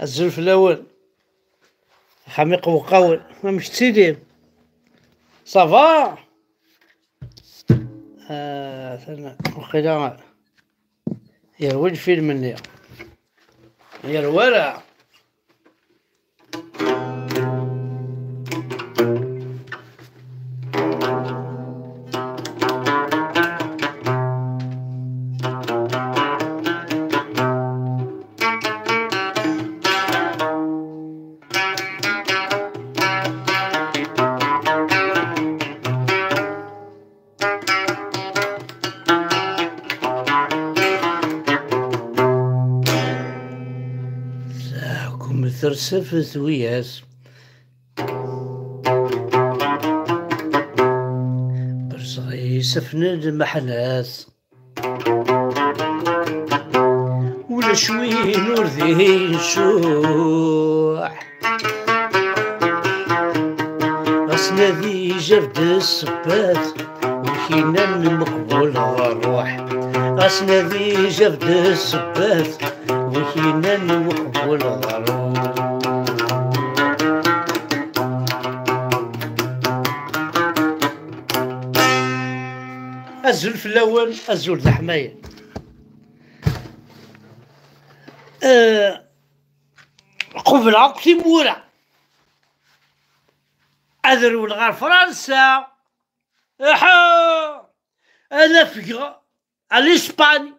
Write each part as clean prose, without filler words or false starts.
الزلف الأول حميق وقول ما مش تسيدي صافا. وقيلا يروي الفيلم مني يروي. ترسف ثوياس برصغي سفند محناس ولا شوي نور ذي شوح غسنا ذي جرد الصبات وكينا مقبول الروح غسنا ذي جرد الصبات وكينا مقبول الروح. الزلف الأول الزول ذا حماية قبل عقتي مورا أذرون غير فرنسا أنا فكرة على إسباني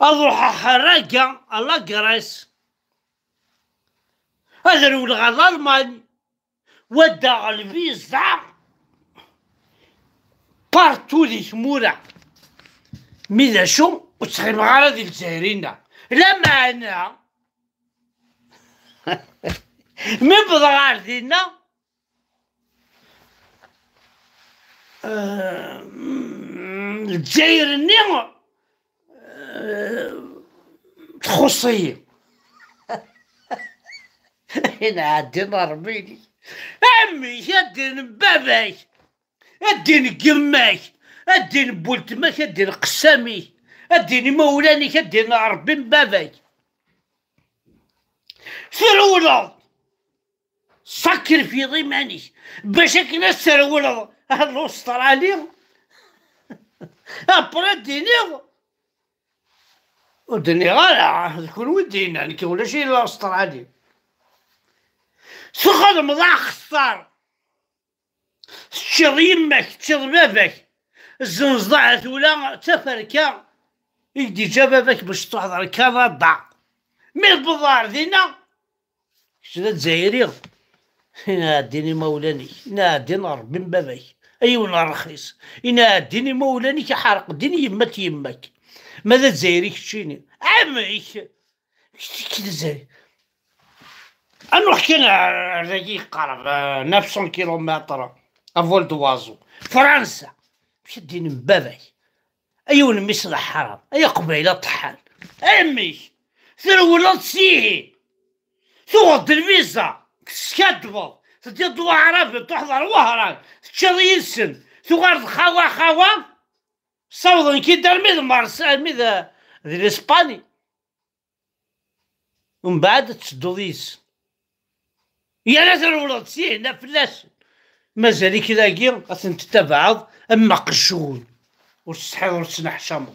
أروح حراقة على قريس أذرون غير ألماني ودع الفيزا بارتو لي ثمورة ميدا شو وتخيم غالا ديال الجزائريين لا معنا من بضغار ديالنا الجزائريين تخصي هنا عندنا ربيني عمي يدين باباك اديني قماك اديني بولتماك اديني قساميك اديني مولانيك اديني ربي باباك ثرولض سكر في ضمانك باش كنا ثرولض الاسترالي ابرا ديني ودني غالا تكون ودينا يعني ولا شي الاسترالي سخدم ضاع خسار تشر يمك تشر بابك الزنزضعت ولا تفركا يدي جا بابك باش تحضر كندا مي البضار دينا شدا الجزائري هنا ديني مولاني هنا دينا ربي من بابك ايونا رخيص هنا ديني مولاني كحرق ديني يمك ماذا الجزائري كتشيني عمي كي الجزائري نروح كنا رقيق قرب 900 كيلومتر افول دوازو فرنسا مش ديني من بابك ايون مصر حرام اي قبيله طحال امي ثروه تسيهي ثوض الفيزا كتكذبض تدي ضوا عربي تحضر وهران تشري السن ثغارد خوا صوضن كي دار ميد مارسا ميد ذي الاسباني ومن بعد تسدوديس يا ناس الولاد تسيهي هنا فلاس مازال كذاكي غاتن تتبعض اما قشون وتستحيض وتسنح شامو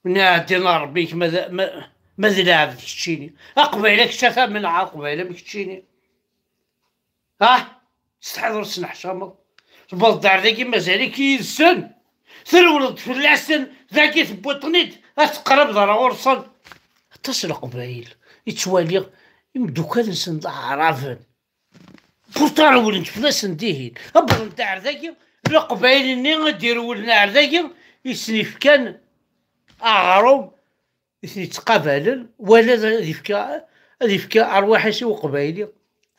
نادينا ربيك ماذا لعب تشيني اقبيلك شافا من عقبيله بك تشيني تستحيض وتسنح شامو البلدار ذاكي مازال كيسن ثرولد فلاسن ذاكي ثبوطنيت تقرب ضرا ورصن تصل قبايل يتوالي يمدوكا نسن عرافن بورتار ولنت فلاس نديهين ابغى نتاع ذاكي القبايل ني ديروا لنا ذاكي يسنيف كان اغروم يتقابلن ولا هذي فكا ارواح شي وقبايلي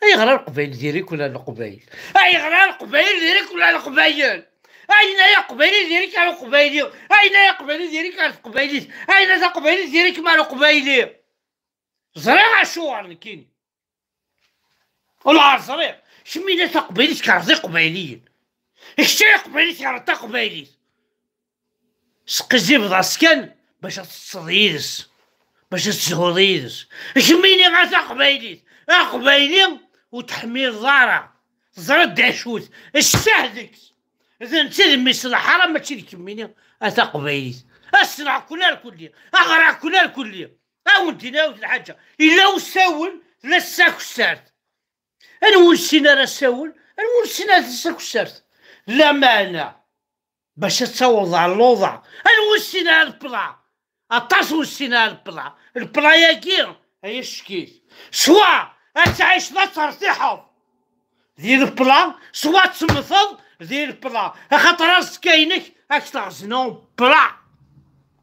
اي غير القبايل ديالك ولا القبايل اي غير القبايل ديالك ولا القبايل اين يا قبايل ديالك على القبايلي اين يا قبايل ديالك على القبايلي اين يا قبايل ديالك مع القبايلي زريعه شوار كاين والله زريع شمينا تقبيليت كارزي قبايليين اشتري قبايليت كارتا قبايليت سقزي بضاسكان باش تصديدس، باش تزهوديدس. كميني غا تقبايليت اقبايلي وتحمي الضارة زرد عشوت الشهدك. اذا انت الميس الحرام ماشي كميني اتقبايليت اسرع كلها الكلية اغرع كلها الكلية او انت ناوي الحاجة الا وساول لا الساك السارت. انا ونسينا راه ساول، انا ونسينا الساك السارت لا معنى باش تصوض على الوضع. انا ونسينا البلا اطاس ونسينا البلا البلا ياكي هي الشكيت سوا تعيش لا ترتاحوا ديال البلا سوا تمثل ديال البلا خاطر راس كاينك راك تغزنو بلا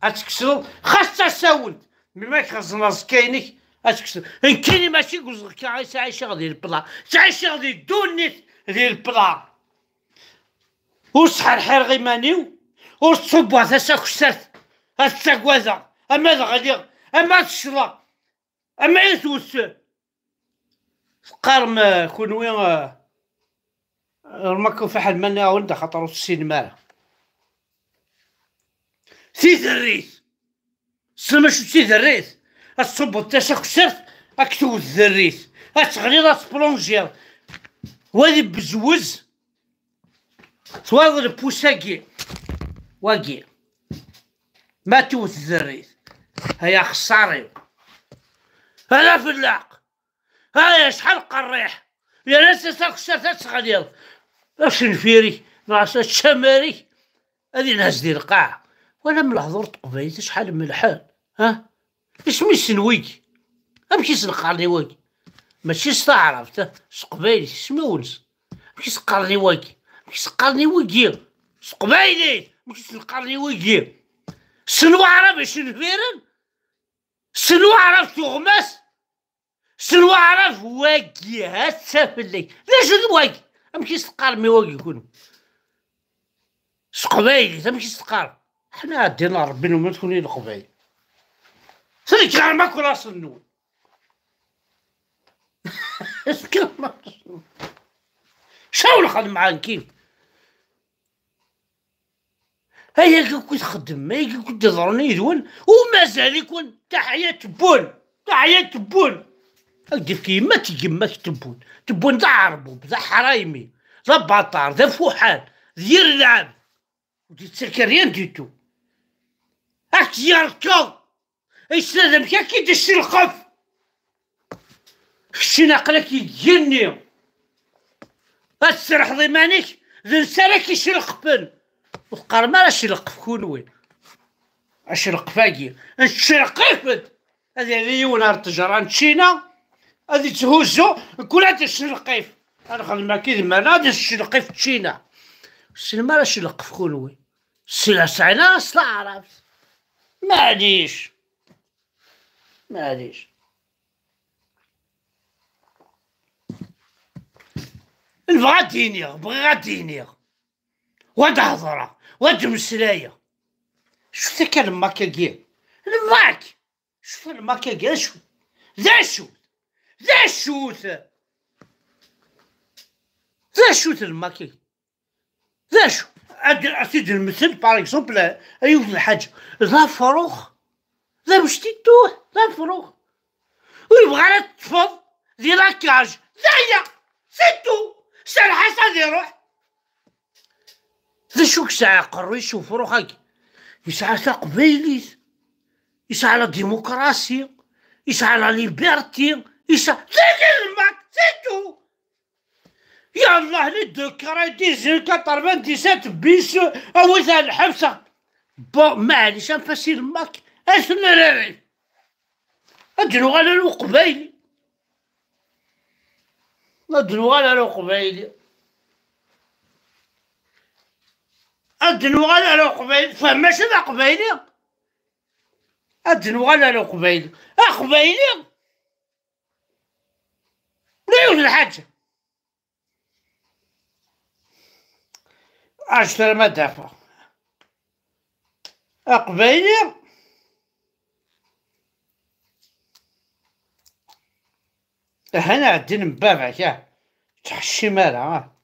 غتكسرو خاصها ساولت مما كغزن راس كاينك غتكسر ان كايني ماشي كوزك تعيش ديال البلا تعيش غادي دونيت ديال البلا وصحى الحير غيمانيو وتصبوا تساك السرت هتساكوازا اما غادي اما تشلا اما يتوس قارم كونوي رماكو في حد منا ولد خاطر السينما سي ذريت سما شو سي ذريت الصبو تساك السرت اكتو الذريت اتغلي راس بلونجير وهذي بزوز تواضر بوساكي واقي ما توت الذريت هيا خساري هلا في اللاق هيا شحال قريح يا ناس تاك السرت تغليض اش نفيري راس الشماري هذه ناس ديال القاع وانا من الحضور تقبيت شحال من الحال ها اسمي سنويك امشي سنقارني واقي ماشي استعرفت سقبايلي اسمي ونس ماشي سقارني واقي ماشي سقارني واقي سقبايلي ماشي سنقارني واقي سنو عرب اش نفيرن سنو عرف تغمس سنو عرف واقي هاتسافلي ليش الواقي امشي سقارمي واقي كون سقبايلي تمشي سقار حنا عدينا ربنا ما تكوني القبايل سيرك غير ما كون راس النون شاول خدم معاك كيف هيا كنت تخدم هيا كنت تضرني يدون ومازال يكون تحية تبون تحية تبون هكذا كيما تيماك تبون تبون ذا عربو ذا حرايمي ذا باطار ذا فوحان دير العاب ودي ريان ديتو هاك يركض يسلم كي دش القف خشي ناقلك يجني هتسرح ضمانك ذا نسالك يشرقفن وقال ما راش يلقف كون وين اشرق فاقي نشرقفن هذه ونهار التجارة نتشينا هذه تهوزو كلها تشرقيف انا خدمة كي ما نادي الشرقيف تشينا السينما ما راش يلقف كون وين السيلا سعينا اصلا عرفت معليش بغا دينيغ واد هضرة واد مسلاية شفت كان الماكاكير الماك شوف الماكاكير شو ذا شوت الماكاكير ذا شو أسيد المثل باغ اكزومبل أيوب الحاج ذا فروخ ذا باش تيتوه ذا فروخ ويبغى لا تفض ديال لاكاج ذايا سيتو سال حسن يروح ذا شوك ساعة قرويش وفروخ هاكي يسعى تقبيليت يسعى على ديمقراطية يسعى على ليبرتي يسعى ذاك الماك سيتو يا الله لي دوكرا 97 بيس أو ثان الحبسة بون معليش نفسي الماك اش نعرف ادنو على القبايلي ادنو على القبايلي فماش هذا قبايلي ادنو على القبايلي قبايلي لا يوجد حاجة اشتري ما دافع قبايلي هنا عدين مبابعك يا تحشي مالها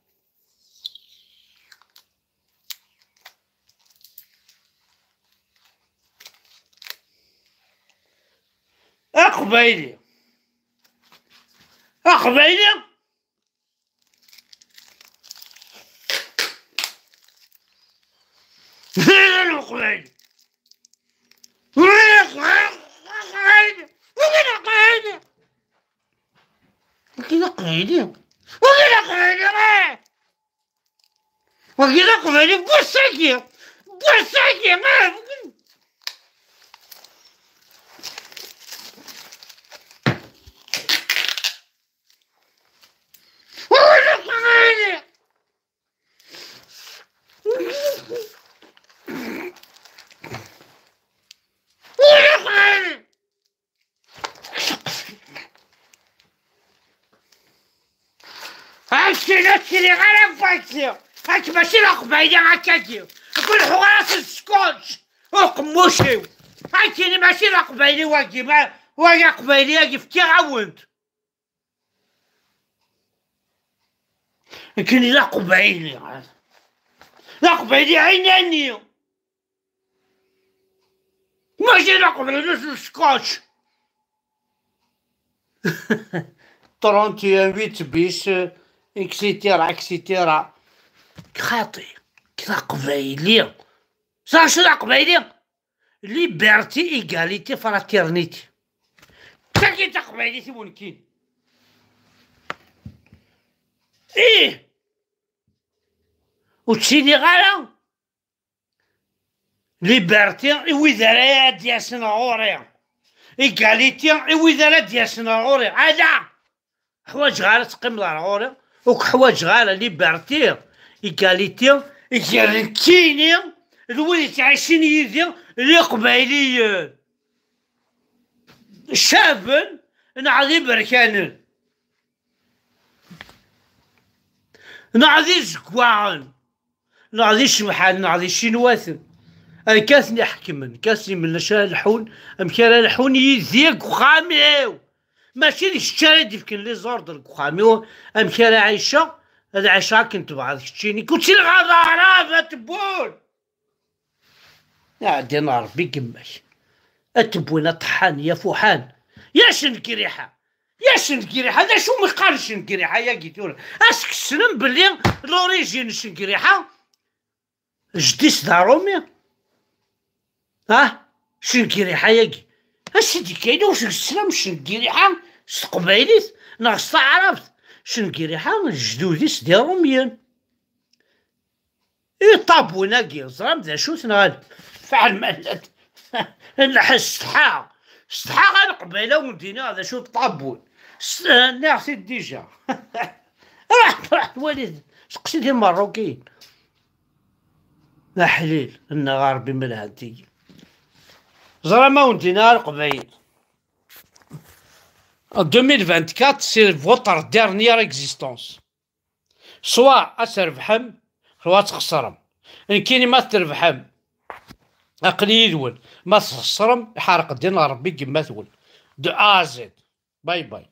قبايلي قبايلي وين القبايلي وين القبايلي وين القبايلي وين القبايلي وين القبايلي وين القبايلي بوساكي بوساكي هاكشي غير فاكسي هاك ماشي القبايلي هاكاكي كل حواس السكوتش وقموشي هاكيني ماشي القبايلي واكي واكي قبايلي هاكي فتي عاونت لكن لا قبايلي لا قبايلي عيناني ماشي لا قبايلي السكوتش 38 بيس اكسيتيرا اكسيتيرا خاطي كذا قبايلي صار شنو قبايلي ليبرتي ايغاليتي فراتيرنيتي تاكي تا قبايلي ممكن ايه وتشيني غالا ليبرتي وزارات ديال سنغوري ايغاليتي وزارات ديال سنغوري هذا حوايج غالا تقيم الغوري وحوايج غالا ليبرتي ايغاليتي يركيني الوليد عايشين يدي لي قبايليين شابن نعضي بركانن نعضي زكواعن نعضي شمحان نعضي شينواثن أنا كاسني حكمن كاسني من الحون أمكان الحون يذيك وخاميو ماشي لي الشارع يمكن لي زوردر وخاميو أمكان عايشة هذا عايشة كنت بعض كتشيني كنتي الغضارة تبون يا دينا ربي قماش أتبونا طحان يا فوحان يا شنكريحة يا شنكريحة هذا شو مقال شنكريحة يا قيتون اسك السلم بلي لوريجين شنكريحة جديس دارومي شنكريحة ياكي اسيدي كاينة واش السلام شنكريحة قبايليت ناقص عرفت شنكريحة جدوديس داروميان طابونا كي زرام ذا شو تنغال فعل مالت نحس استحا غير قبيله ومدينه هذا شو طابون ناخذ ديجا راح الوالد سقسيتي المروكيين لا حليل النغاربي من هادي زرما ومدينه القبايل 2024 سي فوتر ديرنيير اكزيستونس سوا تربحم سوا تخسرم ان كاين ما تربحم أقلي يدول ما تخسرم يحرق دينا ربي كما تقول دو أ زد باي باي.